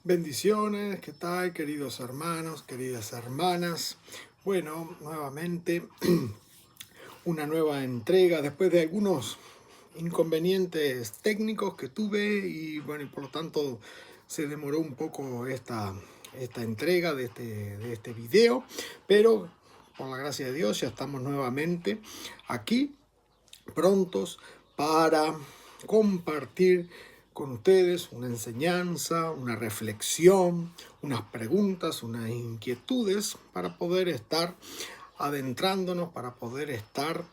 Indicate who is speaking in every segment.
Speaker 1: Bendiciones, ¿qué tal, queridos hermanos, queridas hermanas? Bueno, nuevamente una nueva entrega después de algunos inconvenientes técnicos que tuve y bueno, y por lo tanto se demoró un poco esta entrega de este video, pero por la gracia de Dios ya estamos nuevamente aquí prontos para compartir con ustedes una enseñanza, una reflexión, unas preguntas, unas inquietudes para poder estar adentrándonos, para poder estar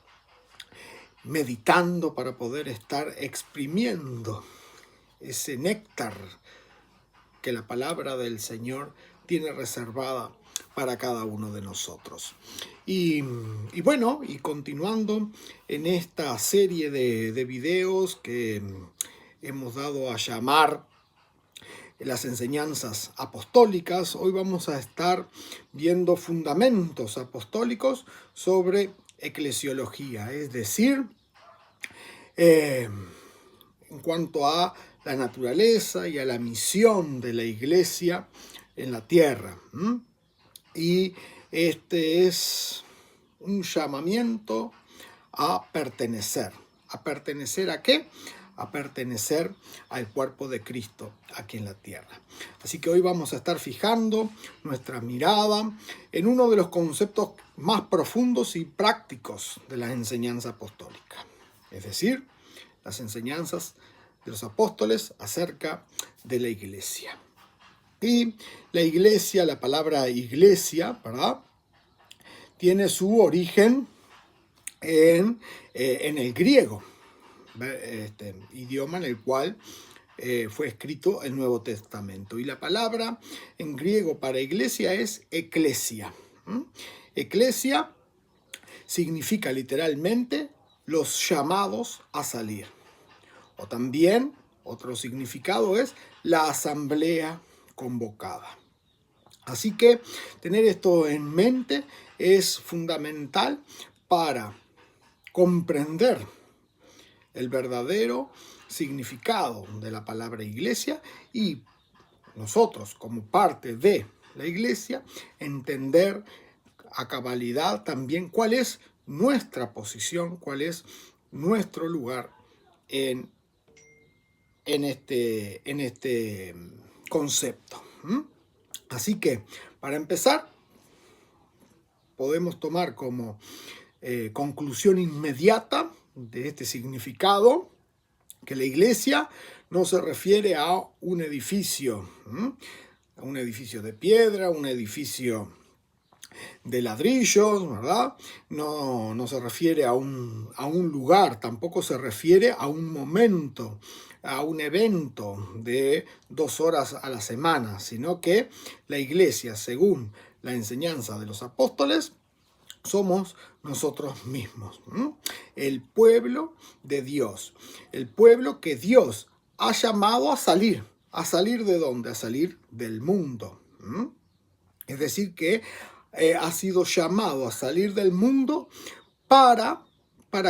Speaker 1: meditando, para poder estar exprimiendo ese néctar que la palabra del Señor tiene reservada para cada uno de nosotros. Y bueno, y continuando en esta serie de videos que hemos dado a llamar las enseñanzas apostólicas, hoy vamos a estar viendo fundamentos apostólicos sobre eclesiología, es decir, en cuanto a la naturaleza y a la misión de la iglesia en la tierra. Y este es un llamamiento a pertenecer. ¿A pertenecer a qué? A pertenecer al cuerpo de Cristo aquí en la tierra. Así que hoy vamos a estar fijando nuestra mirada en uno de los conceptos más profundos y prácticos de la enseñanza apostólica. Es decir, las enseñanzas de los apóstoles acerca de la iglesia. Y la iglesia, la palabra iglesia, ¿verdad?, tiene su origen en el griego, idioma en el cual fue escrito el Nuevo Testamento. Y la palabra en griego para iglesia es eclesia. Eclesia significa literalmente los llamados a salir. O también, otro significado es la asamblea convocada. Así que tener esto en mente es fundamental para comprender el verdadero significado de la palabra iglesia y nosotros, como parte de la iglesia, entender a cabalidad también cuál es nuestra posición, cuál es nuestro lugar en este concepto. Así que, para empezar, podemos tomar como conclusión inmediata de este significado que la iglesia no se refiere a un edificio de piedra, un edificio de ladrillos, ¿verdad? No se refiere a un lugar, tampoco se refiere a un momento, a un evento de 2 horas a la semana, sino que la iglesia, según la enseñanza de los apóstoles, somos nosotros mismos, el pueblo de Dios, el pueblo que Dios ha llamado a salir. ¿A salir de dónde? A salir del mundo. Es decir, que ha sido llamado a salir del mundo ¿para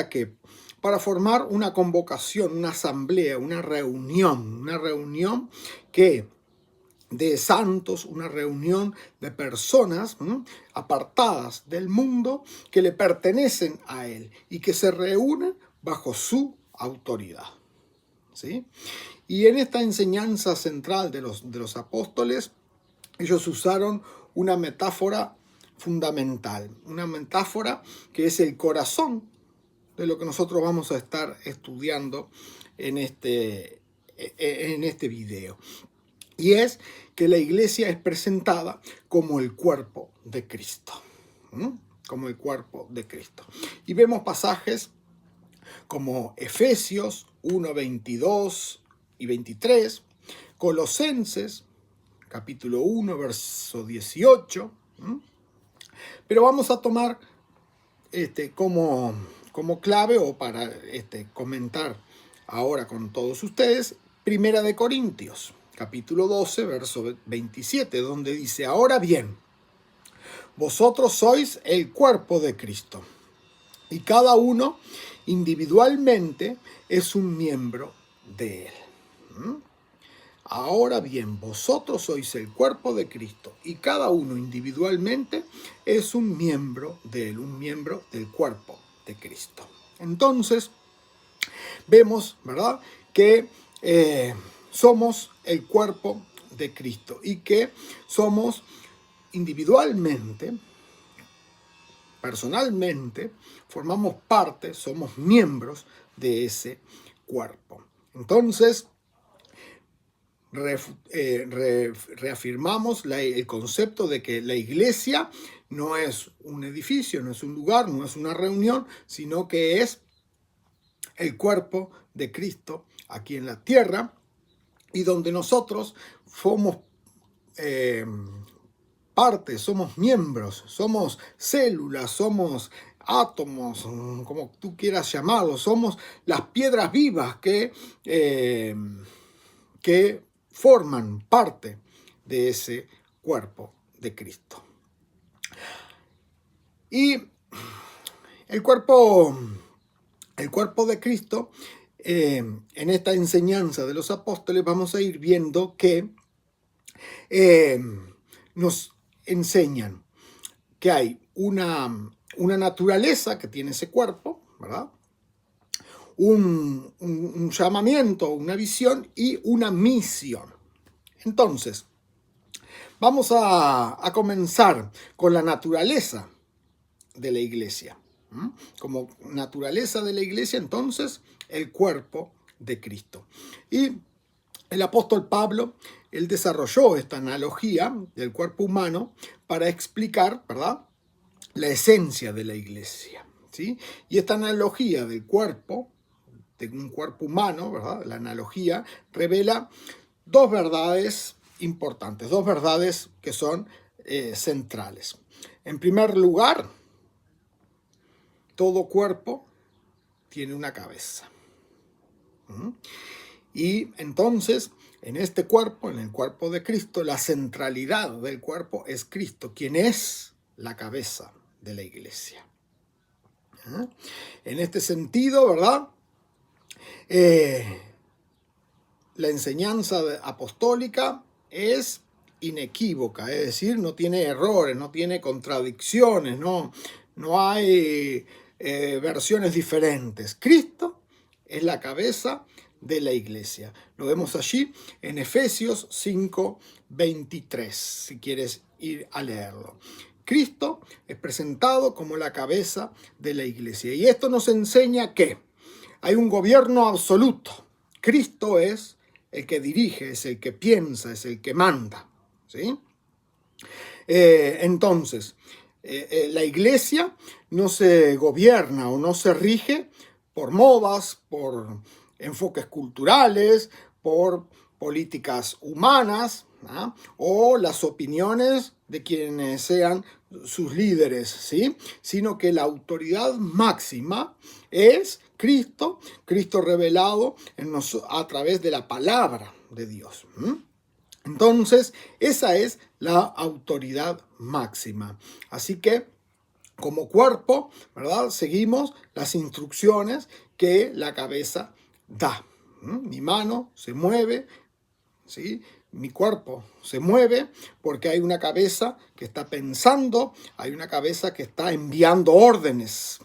Speaker 1: qué? Para formar una convocación, una asamblea, una reunión que de santos, una reunión de personas apartadas del mundo que le pertenecen a él y que se reúnen bajo su autoridad. ¿Sí? Y en esta enseñanza central de los apóstoles, ellos usaron una metáfora fundamental, una metáfora que es el corazón de lo que nosotros vamos a estar estudiando en este video. Y es que la iglesia es presentada como el cuerpo de Cristo. Como el cuerpo de Cristo. Y vemos pasajes como Efesios 1, 22 y 23, Colosenses, capítulo 1, verso 18. Pero vamos a tomar como clave o para comentar ahora con todos ustedes, Primera de Corintios, capítulo 12, verso 27, donde dice: ahora bien, vosotros sois el cuerpo de Cristo, y cada uno individualmente es un miembro de él. Ahora bien, vosotros sois el cuerpo de Cristo y cada uno individualmente es un miembro de él, un miembro del cuerpo de Cristo. Entonces, vemos, ¿verdad?, que somos el cuerpo de Cristo y que somos individualmente, personalmente, formamos parte, somos miembros de ese cuerpo. Entonces, reafirmamos el concepto de que la iglesia no es un edificio, no es un lugar, no es una reunión, sino que es el cuerpo de Cristo aquí en la tierra, y donde nosotros somos parte, somos miembros, somos células, somos átomos, como tú quieras llamarlo, somos las piedras vivas que forman parte de ese cuerpo de Cristo. Y el cuerpo de Cristo, en esta enseñanza de los apóstoles, vamos a ir viendo que nos enseñan que hay una naturaleza que tiene ese cuerpo, ¿verdad? Un llamamiento, una visión y una misión. Entonces, vamos a comenzar con la naturaleza de la iglesia. Como naturaleza de la iglesia, entonces, el cuerpo de Cristo. Y el apóstol Pablo, él desarrolló esta analogía del cuerpo humano para explicar, ¿verdad?, la esencia de la iglesia, ¿sí? Y esta analogía del cuerpo, de un cuerpo humano, ¿verdad?, la analogía revela dos verdades importantes, dos verdades que son centrales. En primer lugar, todo cuerpo tiene una cabeza. Y entonces, en este cuerpo, en el cuerpo de Cristo, la centralidad del cuerpo es Cristo, quien es la cabeza de la iglesia. En este sentido, ¿verdad?, la enseñanza apostólica es inequívoca, es decir, no tiene errores, no tiene contradicciones, no hay versiones diferentes. Cristo es la cabeza de la iglesia. Lo vemos allí en Efesios 5:23, si quieres ir a leerlo. Cristo es presentado como la cabeza de la iglesia. Y esto nos enseña que hay un gobierno absoluto. Cristo es el que dirige, es el que piensa, es el que manda, ¿sí? Entonces, la iglesia no se gobierna o no se rige por modas, por enfoques culturales, por políticas humanas, ¿no?, o las opiniones de quienes sean sus líderes, ¿sí?, sino que la autoridad máxima es Cristo, Cristo revelado a través de la palabra de Dios. Entonces, esa es la autoridad máxima. Así que, como cuerpo, ¿verdad?, seguimos las instrucciones que la cabeza da. Mi mano se mueve, ¿sí?, mi cuerpo se mueve porque hay una cabeza que está pensando, hay una cabeza que está enviando órdenes.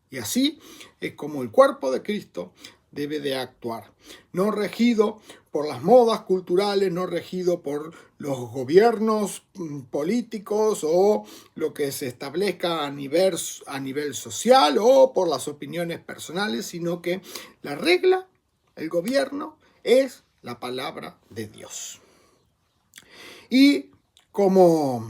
Speaker 1: Y así es como el cuerpo de Cristo debe de actuar. No regido por las modas culturales, no regido por los gobiernos políticos o lo que se establezca a nivel social o por las opiniones personales, sino que la regla, el gobierno, es la palabra de Dios. Y como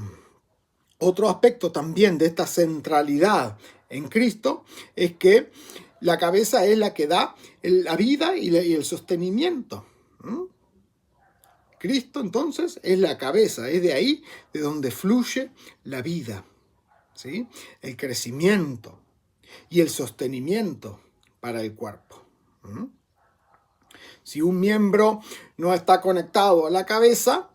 Speaker 1: otro aspecto también de esta centralidad en Cristo es que la cabeza es la que da la vida y el sostenimiento. Cristo entonces es la cabeza, es de ahí de donde fluye la vida, ¿sí?, el crecimiento y el sostenimiento para el cuerpo. Si un miembro no está conectado a la cabeza,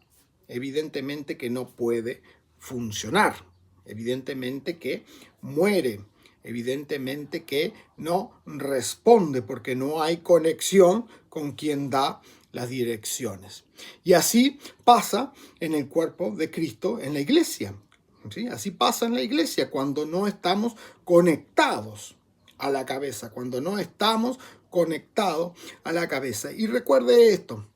Speaker 1: evidentemente que no puede funcionar, evidentemente que muere, evidentemente que no responde porque no hay conexión con quien da las direcciones. Y así pasa en el cuerpo de Cristo en la iglesia. ¿Sí? Así pasa en la iglesia cuando no estamos conectados a la cabeza, cuando no estamos conectados a la cabeza. Y recuerde esto,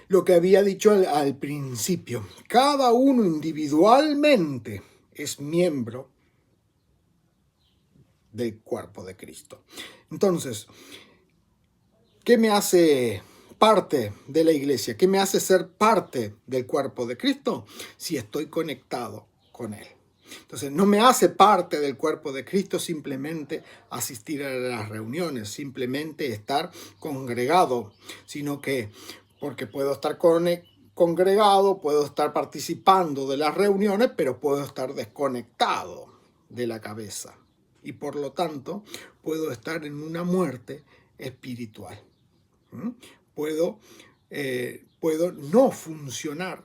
Speaker 1: lo que había dicho al principio, cada uno individualmente es miembro del cuerpo de Cristo. Entonces, ¿qué me hace parte de la iglesia? ¿Qué me hace ser parte del cuerpo de Cristo? Si estoy conectado con Él. Entonces, no me hace parte del cuerpo de Cristo simplemente asistir a las reuniones, simplemente estar congregado, sino que porque puedo estar congregado, puedo estar participando de las reuniones, pero puedo estar desconectado de la cabeza. Y por lo tanto, puedo estar en una muerte espiritual. Puedo no funcionar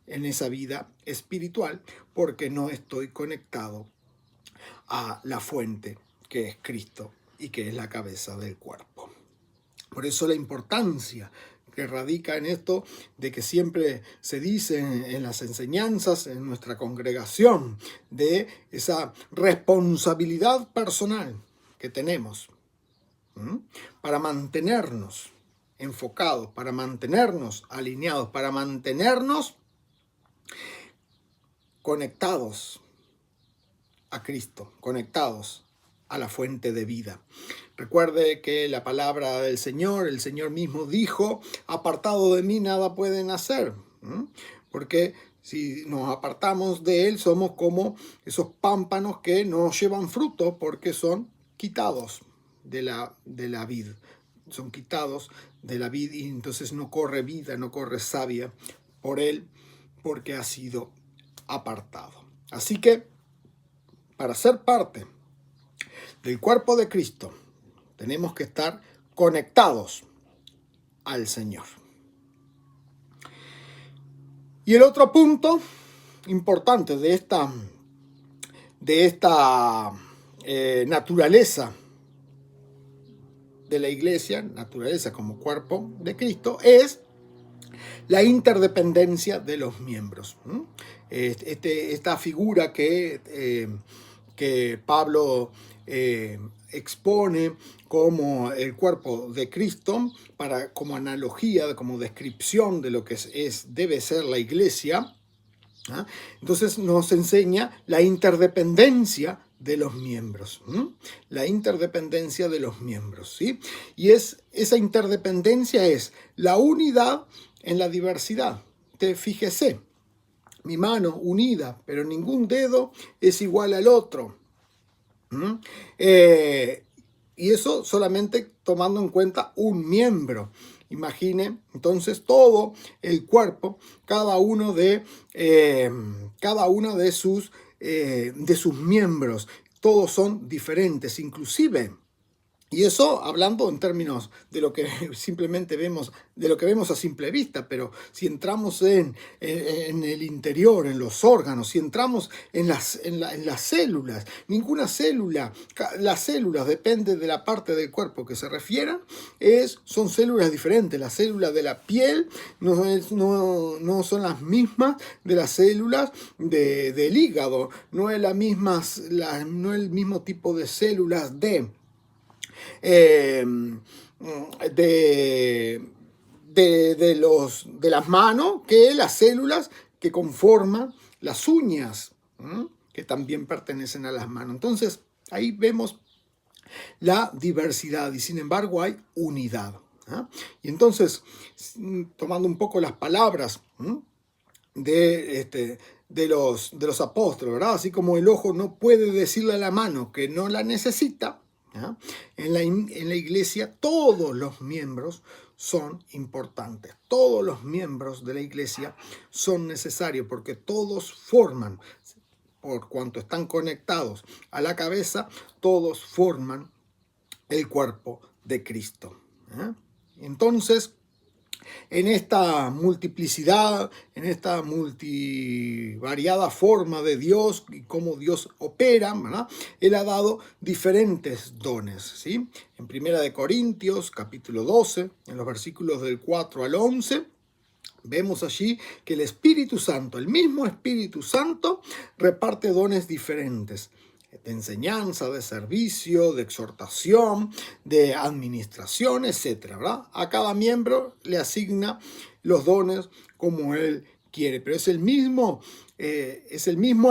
Speaker 1: en esa vida espiritual porque no estoy conectado a la fuente que es Cristo y que es la cabeza del cuerpo. Por eso la importancia que radica en esto de que siempre se dice en las enseñanzas, en nuestra congregación, de esa responsabilidad personal que tenemos para mantenernos enfocados, para mantenernos alineados, para mantenernos conectados a Cristo, conectados a la fuente de vida. Recuerde que la palabra del Señor, el Señor mismo dijo, apartado de mí nada pueden hacer, porque si nos apartamos de Él somos como esos pámpanos que no llevan fruto porque son quitados de la vid, son quitados de la vid y entonces no corre vida, no corre savia por Él porque ha sido apartado. Así que para ser parte del cuerpo de Cristo tenemos que estar conectados al Señor. Y el otro punto importante de esta naturaleza de la iglesia, naturaleza como cuerpo de Cristo, es la interdependencia de los miembros. Esta figura que Pablo expone como el cuerpo de Cristo como analogía, como descripción de lo que debe ser la iglesia. Entonces nos enseña la interdependencia de los miembros, la interdependencia de los miembros, ¿sí? Y esa interdependencia es la unidad en la diversidad. Fíjese, mi mano unida, pero ningún dedo es igual al otro. Y eso solamente tomando en cuenta un miembro. Imagine entonces todo el cuerpo, cada uno de sus miembros. Todos son diferentes, inclusive. Y eso hablando en términos de lo que simplemente vemos, de lo que vemos a simple vista, pero si entramos en el interior, en los órganos, si entramos en las células, ninguna célula, las células depende de la parte del cuerpo que se refieran, son células diferentes. Las células de la piel no son las mismas de las células del hígado, no es el mismo tipo de células de las manos que las células que conforman las uñas, que también pertenecen a las manos. Entonces, ahí vemos la diversidad y sin embargo hay unidad. Y entonces, tomando un poco las palabras de los apóstoles, ¿verdad? Así como el ojo no puede decirle a la mano que no la necesita, en la iglesia todos los miembros son importantes. Todos los miembros de la iglesia son necesarios porque todos forman, por cuanto están conectados a la cabeza, todos forman el cuerpo de Cristo. Entonces, En esta multiplicidad, en esta multivariada forma de Dios y cómo Dios opera, ¿verdad? Él ha dado diferentes dones, ¿sí? En 1 Corintios, capítulo 12, en los versículos del 4 al 11, vemos allí que el Espíritu Santo, el mismo Espíritu Santo, reparte dones diferentes, de enseñanza, de servicio, de exhortación, de administración, etcétera, ¿verdad? A cada miembro le asigna los dones como él quiere, pero es el mismo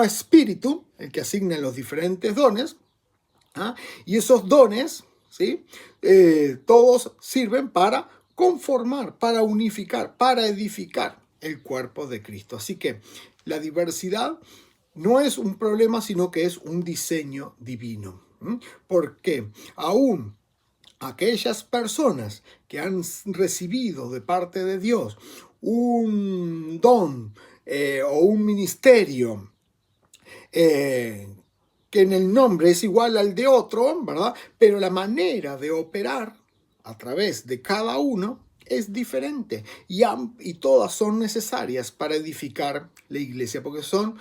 Speaker 1: Espíritu el que asigna los diferentes dones, ¿ah? Y esos dones, ¿sí? Todos sirven para conformar, para unificar, para edificar el cuerpo de Cristo. Así que la diversidad no es un problema, sino que es un diseño divino. Porque aún aquellas personas que han recibido de parte de Dios un don o un ministerio que en el nombre es igual al de otro, ¿verdad? Pero la manera de operar a través de cada uno es diferente y todas son necesarias para edificar la iglesia, porque son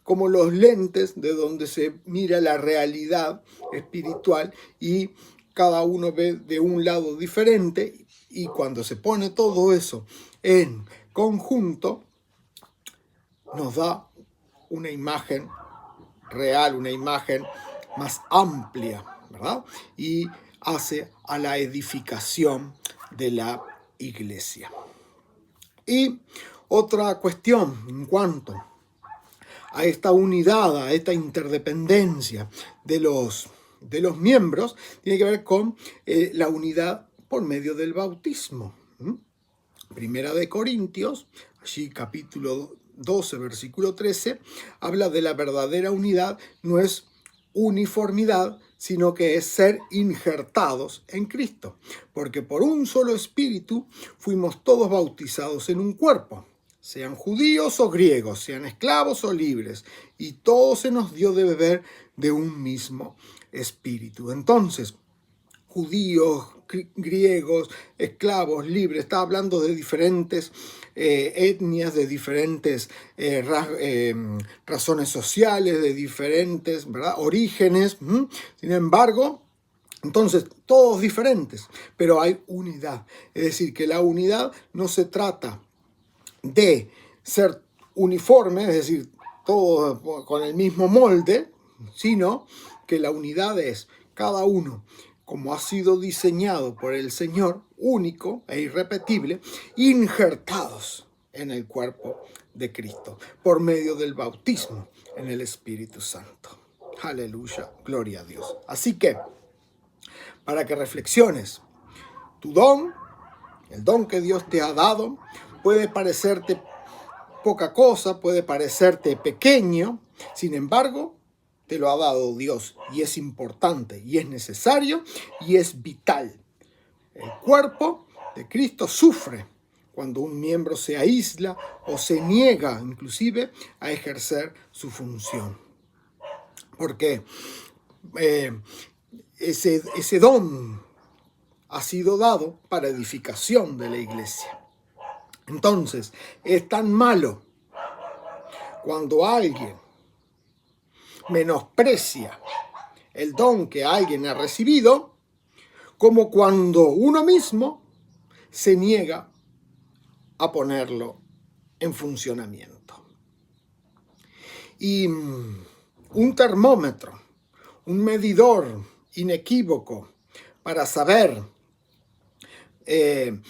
Speaker 1: como los lentes de donde se mira la realidad espiritual y cada uno ve de un lado diferente, y cuando se pone todo eso en conjunto nos da una imagen real, una imagen más amplia, ¿verdad? Y hace a la edificación de la iglesia. Y otra cuestión en cuanto a esta unidad, a esta interdependencia de los miembros, tiene que ver con la unidad por medio del bautismo. Primera de Corintios, allí capítulo 12, versículo 13, habla de la verdadera unidad, no es uniformidad, sino que es ser injertados en Cristo, porque por un solo espíritu fuimos todos bautizados en un cuerpo, sean judíos o griegos, sean esclavos o libres, y todo se nos dio de beber de un mismo espíritu. Entonces, judíos, griegos, esclavos, libres, está hablando de diferentes etnias, de diferentes razones sociales, de diferentes, ¿verdad?, orígenes. Sin embargo, entonces, todos diferentes, pero hay unidad. Es decir, que la unidad no se trata de ser uniforme, es decir, todos con el mismo molde, sino que la unidad es cada uno, como ha sido diseñado por el Señor, único e irrepetible, injertados en el cuerpo de Cristo, por medio del bautismo en el Espíritu Santo. Aleluya, gloria a Dios. Así que, para que reflexiones, tu don, el don que Dios te ha dado, puede parecerte poca cosa, puede parecerte pequeño, sin embargo, te lo ha dado Dios y es importante y es necesario y es vital. El cuerpo de Cristo sufre cuando un miembro se aísla o se niega inclusive a ejercer su función. Porque ese don ha sido dado para edificación de la iglesia. Entonces, es tan malo cuando alguien menosprecia el don que alguien ha recibido, como cuando uno mismo se niega a ponerlo en funcionamiento. Y un termómetro, un medidor inequívoco para saber qué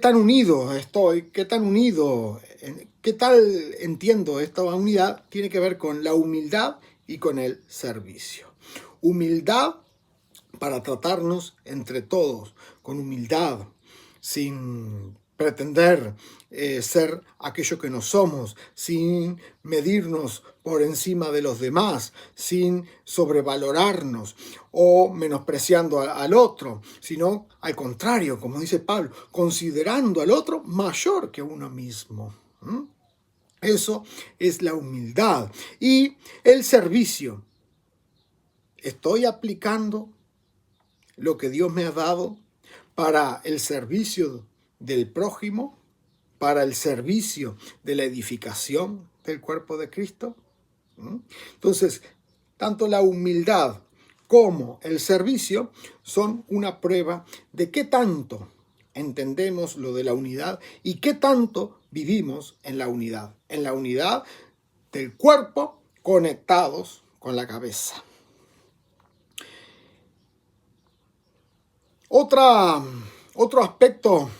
Speaker 1: tan unido estoy, qué tal entiendo esta unidad, tiene que ver con la humildad y con el servicio. Humildad para tratarnos entre todos, con humildad, sin pretender ser aquello que no somos, sin medirnos por encima de los demás, sin sobrevalorarnos o menospreciando al otro, sino al contrario, como dice Pablo, considerando al otro mayor que uno mismo. Eso es la humildad. Y el servicio. Estoy aplicando lo que Dios me ha dado para el servicio del prójimo, para el servicio de la edificación del cuerpo de Cristo. Entonces, tanto la humildad como el servicio son una prueba de qué tanto entendemos lo de la unidad y qué tanto vivimos en la unidad del cuerpo conectados con la cabeza. Otro aspecto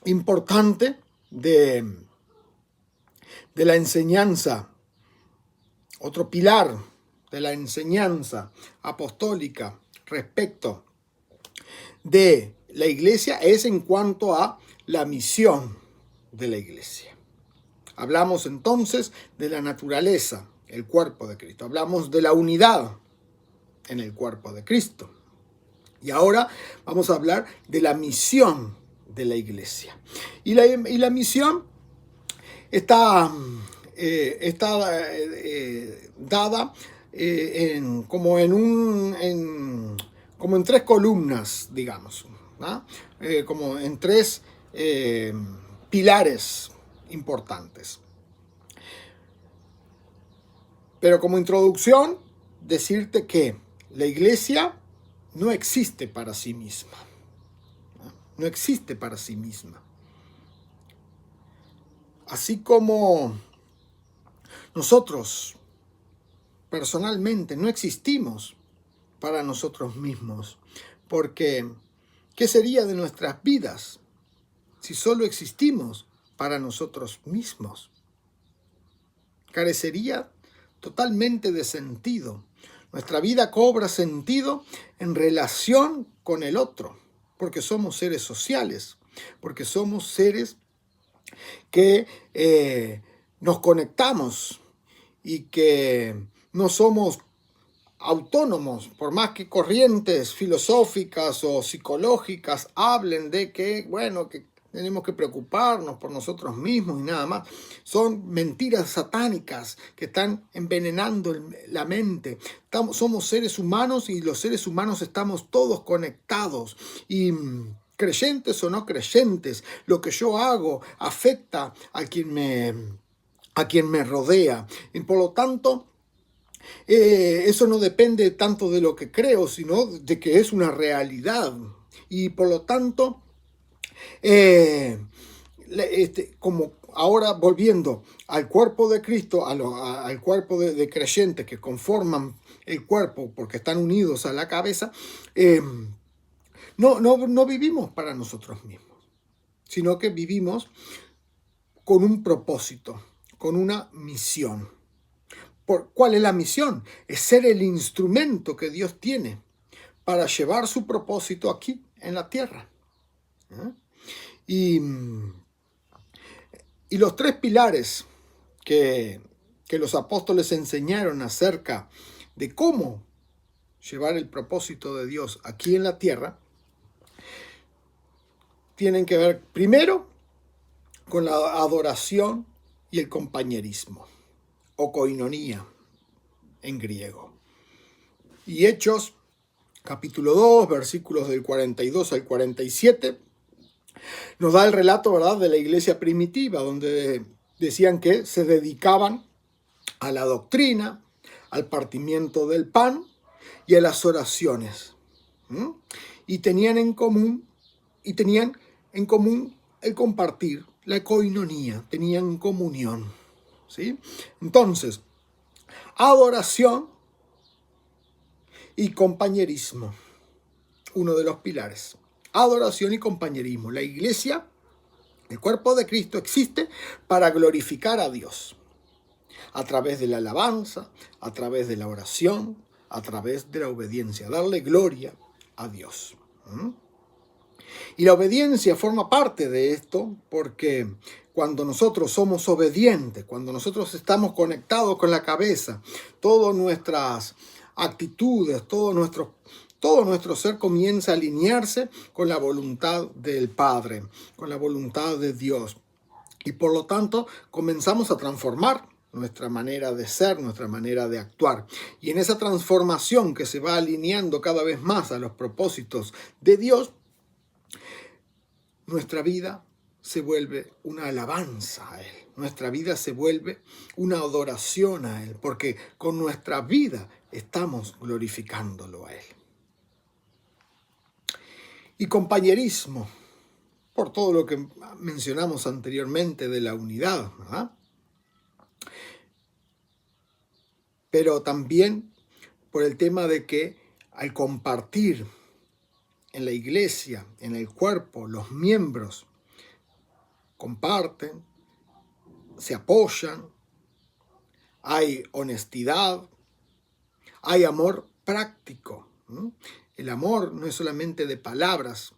Speaker 1: importante de la enseñanza, otro pilar de la enseñanza apostólica respecto de la iglesia es en cuanto a la misión de la iglesia. Hablamos entonces de la naturaleza, el cuerpo de Cristo. Hablamos de la unidad en el cuerpo de Cristo. Y ahora vamos a hablar de la misión de la iglesia. Y la misión está dada como en tres columnas, digamos, ¿no? Como en tres pilares importantes. Pero como introducción, decirte que la iglesia no existe para sí misma. No existe para sí misma. Así como nosotros personalmente no existimos para nosotros mismos, porque ¿qué sería de nuestras vidas si solo existimos para nosotros mismos? Carecería totalmente de sentido. Nuestra vida cobra sentido en relación con el otro, porque somos seres sociales, porque somos seres que nos conectamos y que no somos autónomos, por más que corrientes filosóficas o psicológicas hablen de que, bueno, que tenemos que preocuparnos por nosotros mismos y nada más. Son mentiras satánicas que están envenenando la mente. Somos seres humanos y los seres humanos estamos todos conectados y creyentes o no creyentes, lo que yo hago afecta a quien me rodea. Y por lo tanto, eso no depende tanto de lo que creo, sino de que es una realidad. Y por lo tanto, como ahora volviendo al cuerpo de Cristo, al cuerpo de creyentes que conforman el cuerpo porque están unidos a la cabeza, no vivimos para nosotros mismos, sino que vivimos con un propósito, con una misión. ¿Cuál es la misión? Es ser el instrumento que Dios tiene para llevar su propósito aquí en la tierra. Y los tres pilares que los apóstoles enseñaron acerca de cómo llevar el propósito de Dios aquí en la tierra tienen que ver primero con la adoración y el compañerismo, o koinonía en griego. Y Hechos, capítulo 2, versículos del 42 al 47, nos da el relato, ¿verdad?, de la iglesia primitiva, donde decían que se dedicaban a la doctrina, al partimiento del pan y a las oraciones. Y tenían en común el compartir, la koinonía, tenían comunión. ¿Sí? Entonces, adoración y compañerismo, uno de los pilares. Adoración y compañerismo. La iglesia, el cuerpo de Cristo, existe para glorificar a Dios a través de la alabanza, a través de la oración, a través de la obediencia, darle gloria a Dios. Y la obediencia forma parte de esto porque cuando nosotros somos obedientes, cuando nosotros estamos conectados con la cabeza, todas nuestras actitudes, todo nuestro ser comienza a alinearse con la voluntad del Padre, con la voluntad de Dios. Y por lo tanto comenzamos a transformar nuestra manera de ser, nuestra manera de actuar. Y en esa transformación que se va alineando cada vez más a los propósitos de Dios, nuestra vida se vuelve una alabanza a Él. Nuestra vida se vuelve una adoración a Él, porque con nuestra vida estamos glorificándolo a Él. Y compañerismo, por todo lo que mencionamos anteriormente de la unidad, ¿verdad? Pero también por el tema de que al compartir en la iglesia, en el cuerpo, los miembros comparten, se apoyan, hay honestidad, hay amor práctico. El amor no es solamente de palabras,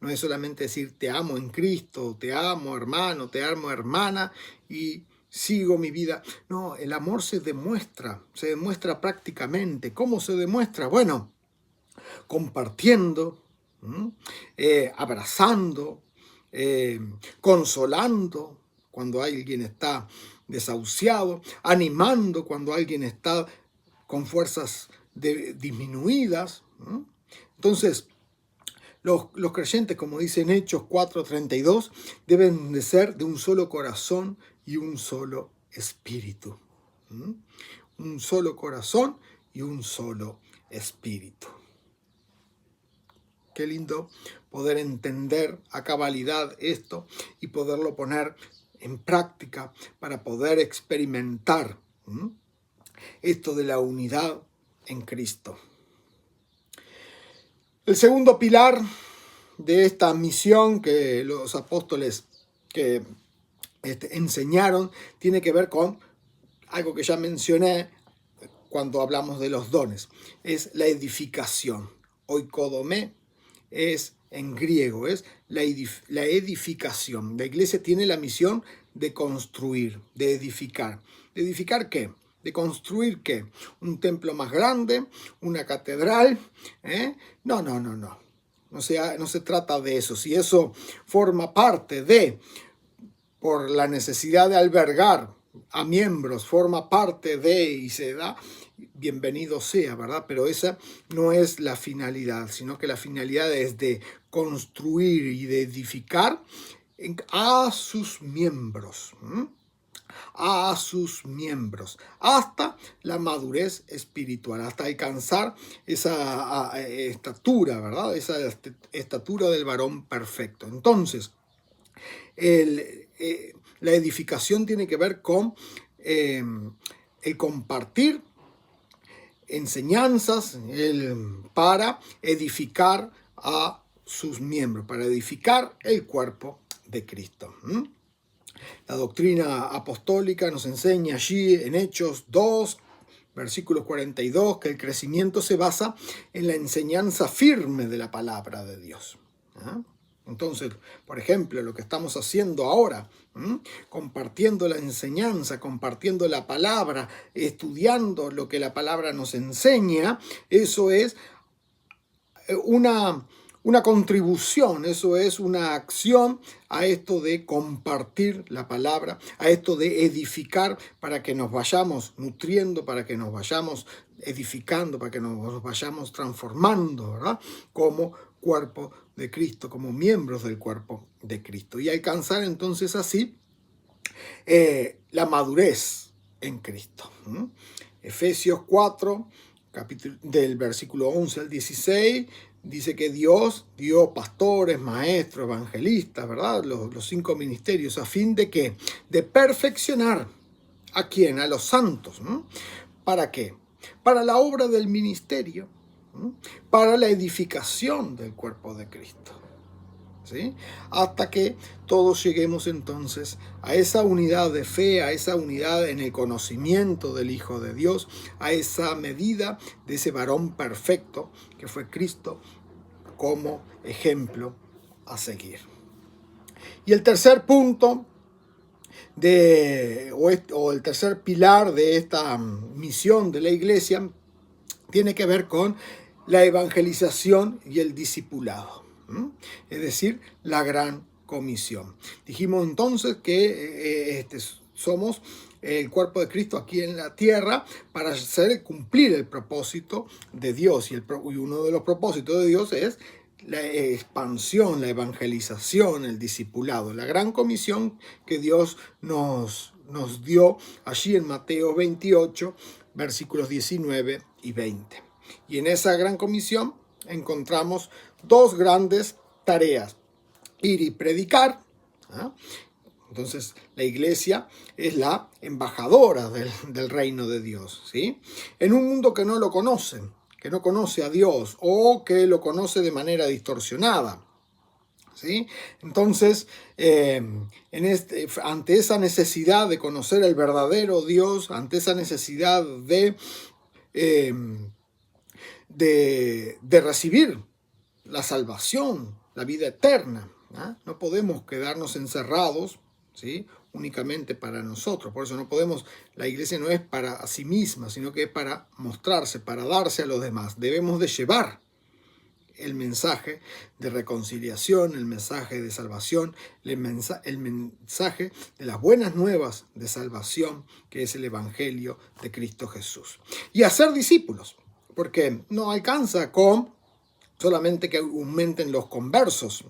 Speaker 1: no es solamente decir te amo en Cristo, te amo hermano, te amo hermana y sigo mi vida. No, el amor se demuestra prácticamente. ¿Cómo se demuestra? Bueno, compartiendo, abrazando, consolando cuando alguien está desahuciado, animando cuando alguien está con fuerzas disminuidas. Entonces, los creyentes, como dice en Hechos 4:32, deben de ser de un solo corazón y un solo espíritu. Un solo corazón y un solo espíritu. Qué lindo poder entender a cabalidad esto y poderlo poner en práctica para poder experimentar esto de la unidad en Cristo. El segundo pilar de esta misión que los apóstoles enseñaron tiene que ver con algo que ya mencioné cuando hablamos de los dones. Es la edificación. Oikodomé es en griego, es la edificación. La iglesia tiene la misión de construir, de edificar. ¿De edificar qué? ¿De construir qué? ¿Un templo más grande? ¿Una catedral? No. No se trata de eso. Si eso forma parte de, por la necesidad de albergar a miembros, forma parte de y se da, bienvenido sea, ¿verdad? Pero esa no es la finalidad, sino que la finalidad es de construir y de edificar a sus miembros. A sus miembros, hasta la madurez espiritual, hasta alcanzar esa estatura, ¿verdad? Esa estatura del varón perfecto. Entonces, la edificación tiene que ver con el compartir enseñanzas para edificar a sus miembros, para edificar el cuerpo de Cristo. La doctrina apostólica nos enseña allí en Hechos 2, versículo 42, que el crecimiento se basa en la enseñanza firme de la palabra de Dios. Entonces, por ejemplo, lo que estamos haciendo ahora, compartiendo la enseñanza, compartiendo la palabra, estudiando lo que la palabra nos enseña, eso es una contribución, eso es una acción a esto de compartir la palabra, a esto de edificar para que nos vayamos nutriendo, para que nos vayamos edificando, para que nos vayamos transformando, ¿verdad? Como cuerpo de Cristo, como miembros del cuerpo de Cristo. Y alcanzar entonces así la madurez en Cristo. Efesios 4, del versículo 11 al 16, dice que Dios dio pastores, maestros, evangelistas, ¿verdad? Los 5 ministerios, a fin de ¿qué? De perfeccionar. ¿A quién? A los santos. ¿Para qué? Para la obra del ministerio, para la edificación del cuerpo de Cristo. ¿Sí? Hasta que todos lleguemos entonces a esa unidad de fe, a esa unidad en el conocimiento del Hijo de Dios, a esa medida de ese varón perfecto que fue Cristo como ejemplo a seguir. Y el tercer punto o el tercer pilar de esta misión de la iglesia tiene que ver con la evangelización y el discipulado. Es decir, la gran comisión. Dijimos entonces que somos el cuerpo de Cristo aquí en la tierra para cumplir el propósito de Dios. Y uno de los propósitos de Dios es la expansión, la evangelización, el discipulado, la gran comisión que Dios nos dio allí en Mateo 28, versículos 19 y 20. Y en esa gran comisión encontramos dos grandes tareas: ir y predicar. ¿Ah? Entonces, la iglesia es la embajadora del reino de Dios, ¿sí? En un mundo que no lo conoce, que no conoce a Dios o que lo conoce de manera distorsionada, ¿sí? Entonces, ante esa necesidad de conocer el verdadero Dios, ante esa necesidad eh, de recibir la salvación, la vida eterna, ¿ah? No podemos quedarnos encerrados, ¿sí? Únicamente para nosotros. Por eso no podemos, la iglesia no es para sí misma, sino que es para mostrarse, para darse a los demás. Debemos de llevar el mensaje de reconciliación, el mensaje de salvación, el mensaje de las buenas nuevas de salvación, que es el Evangelio de Cristo Jesús. Y hacer discípulos, porque no alcanza con solamente que aumenten los conversos,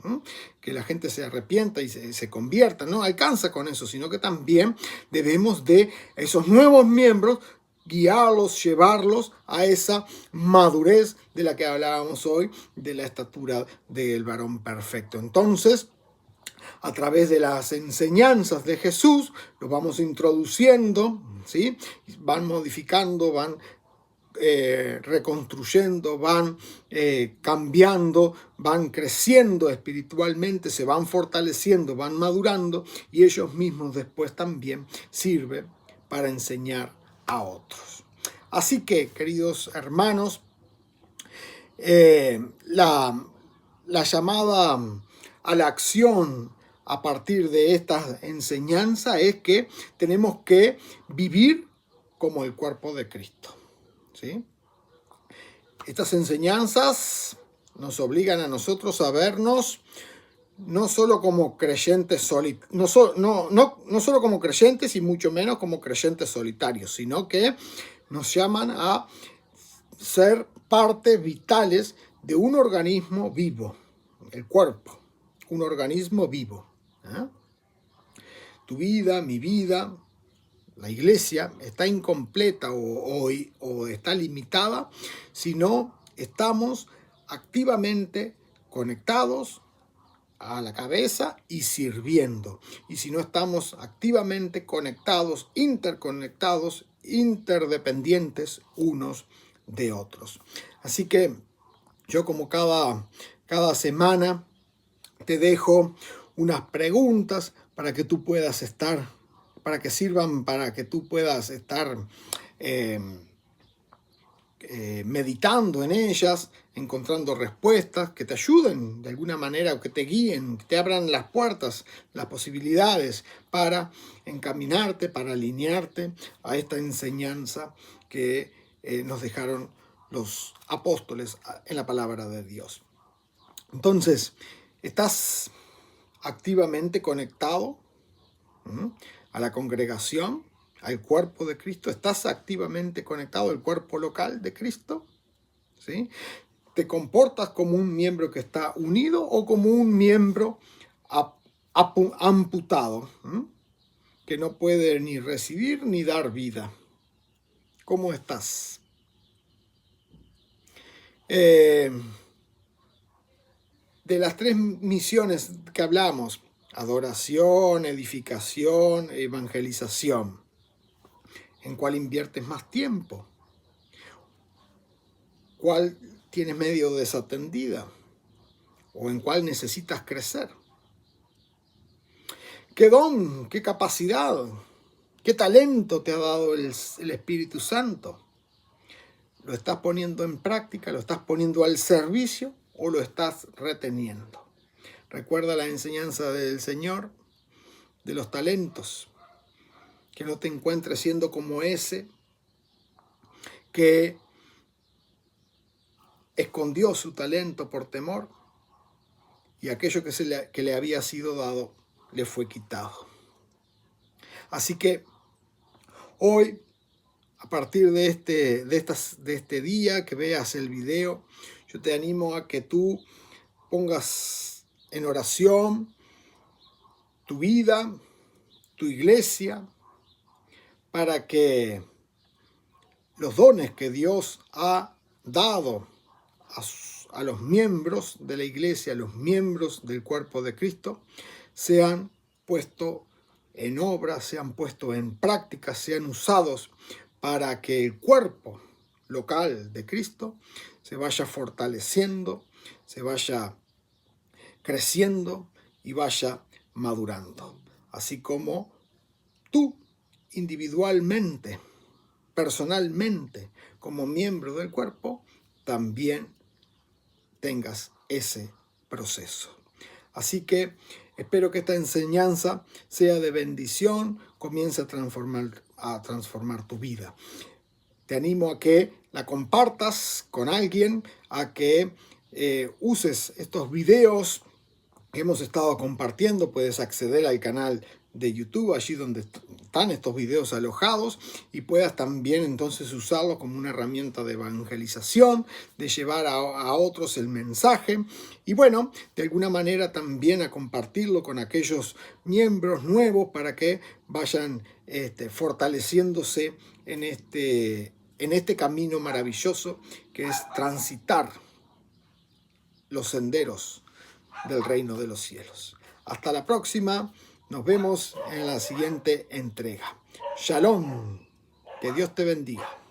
Speaker 1: que la gente se arrepienta y se convierta. No alcanza con eso, sino que también debemos de esos nuevos miembros guiarlos, llevarlos a esa madurez de la que hablábamos hoy, de la estatura del varón perfecto. Entonces, a través de las enseñanzas de Jesús, los vamos introduciendo, ¿sí? Van modificando, van reconstruyendo, van cambiando, van creciendo espiritualmente, se van fortaleciendo, van madurando, y ellos mismos después también sirven para enseñar a otros. Así que, queridos hermanos, la llamada a la acción a partir de esta enseñanza es que tenemos que vivir como el cuerpo de Cristo, ¿sí? Estas enseñanzas nos obligan a nosotros a vernos no solo como creyentes no solo como creyentes y mucho menos como creyentes solitarios, sino que nos llaman a ser partes vitales de un organismo vivo, el cuerpo, un organismo vivo. ¿Eh? Tu vida, mi vida, la iglesia está incompleta o está limitada si no estamos activamente conectados a la cabeza y sirviendo. Y si no estamos activamente conectados, interconectados, interdependientes unos de otros. Así que yo, como cada semana, te dejo unas preguntas para que tú puedas estar, para que sirvan, para que tú puedas estar meditando en ellas, encontrando respuestas que te ayuden de alguna manera o que te guíen, que te abran las puertas, las posibilidades para encaminarte, para alinearte a esta enseñanza que nos dejaron los apóstoles en la palabra de Dios. Entonces, ¿estás activamente conectado a la congregación, al cuerpo de Cristo? ¿Estás activamente conectado al cuerpo local de Cristo? ¿Sí? ¿Te comportas como un miembro que está unido o como un miembro amputado, que no puede ni recibir ni dar vida? ¿Cómo estás? De las tres misiones que hablamos: adoración, edificación, evangelización, ¿en cuál inviertes más tiempo? ¿Cuál tienes medio desatendida? ¿O en cuál necesitas crecer? ¿Qué don, qué capacidad, qué talento te ha dado el Espíritu Santo? ¿Lo estás poniendo en práctica? ¿Lo estás poniendo al servicio o lo estás reteniendo? Recuerda la enseñanza del Señor de los talentos. Que no te encuentres siendo como ese que escondió su talento por temor y aquello que le había sido dado le fue quitado. Así que hoy, a partir de este día que veas el video, yo te animo a que tú pongas en oración tu vida, tu iglesia, para que los dones que Dios ha dado a los miembros de la iglesia, a los miembros del cuerpo de Cristo, sean puestos en obra, sean puestos en práctica, sean usados para que el cuerpo local de Cristo se vaya fortaleciendo, se vaya creciendo y vaya madurando. Así como tú individualmente, personalmente, como miembro del cuerpo, también tengas ese proceso. Así que espero que esta enseñanza sea de bendición, comience a transformar tu vida. Te animo a que la compartas con alguien, a que uses estos videos que hemos estado compartiendo. Puedes acceder al canal de YouTube, allí donde están estos videos alojados, y puedas también entonces usarlo como una herramienta de evangelización, de llevar a otros el mensaje, y bueno, de alguna manera también a compartirlo con aquellos miembros nuevos para que vayan fortaleciéndose en este camino maravilloso que es transitar los senderos del reino de los cielos. Hasta la próxima. Nos vemos en la siguiente entrega. Shalom. Que Dios te bendiga.